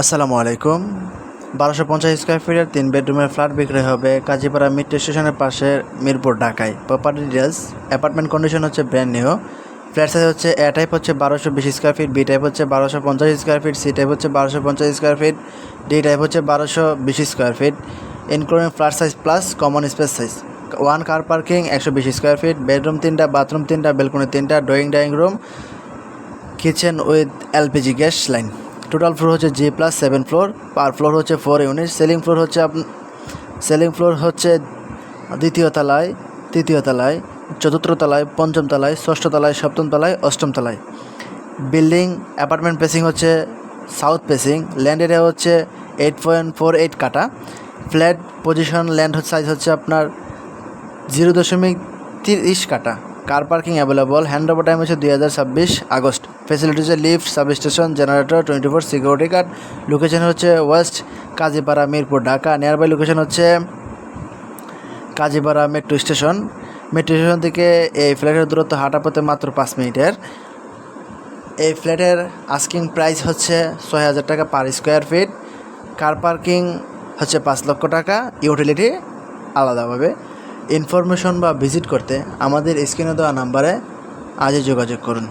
আসসালামু আলাইকুম। 1250 স্কোয়ার ফিটের 3 বেডরুমের ফ্ল্যাট বিক্রি হবে কাজীপাড়া মেট্রো স্টেশনের পাশে মিরপুর, ঢাকায়। প্রপার্টি ডিটেলস: অ্যাপার্টমেন্ট কন্ডিশন হচ্ছে ব্র্যান্ড নিউ। ফ্ল্যাট সাইজ হচ্ছে এ টাইপ হচ্ছে 1220 স্কোয়ার ফিট, বি টাইপ হচ্ছে 1250 স্কোয়ার ফিট, সি টাইপ হচ্ছে 1250 স্কোয়ার ফিট, ডি টাইপ হচ্ছে 1220 square feet, including flat size plus common space size. 1 car parking, 120 square feet, bedroom 3টা, bathroom 3টা, balcony 3টা, dining room, kitchen with LPG gas line. Total floor হচ্ছে G+7 floor, পার floor হচ্ছে 4 unit. Selling floor হচ্ছে দ্বিতীয় তলায়, তৃতীয় তলায়, চতুর্থ তলায়, পঞ্চম তলায়, ষষ্ঠ তলায়, সপ্তম তলায়, অষ্টম তলায়। বিল্ডিং অ্যাপার্টমেন্ট পেসিং হচ্ছে সাউথ পেসিং। ল্যান্ড এরিয়া হচ্ছে 8.48 কাটা। ফ্ল্যাট পজিশন ল্যান্ড সাইজ হচ্ছে আপনার 0.30 কাটা। Car parking available. Hand over time হচ্ছে 2026 আগস্ট। ফেসিলিটি হচ্ছে lift, substation, generator, 24 security guard. Location হচ্ছে west Kazipara, Mirpur, Dhaka. Nearby location হচ্ছে Kazipara metro station. Metro station থেকে এই ফ্ল্যাটের দূরত্ব হাঁটা পথে মাত্র 5 মিনিটের। এই ফ্ল্যাটের আস্কিং প্রাইস হচ্ছে 6,000 টাকা per square feet. Car parking হচ্ছে 5 লক্ষ টাকা, ইউটিলিটি আলাদাভাবে। ইনফরমেশন বা ভিজিট করতে আমাদের স্ক্রিনে দেওয়া নাম্বারে আজই যোগাযোগ করুন।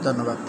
ধন্যবাদ।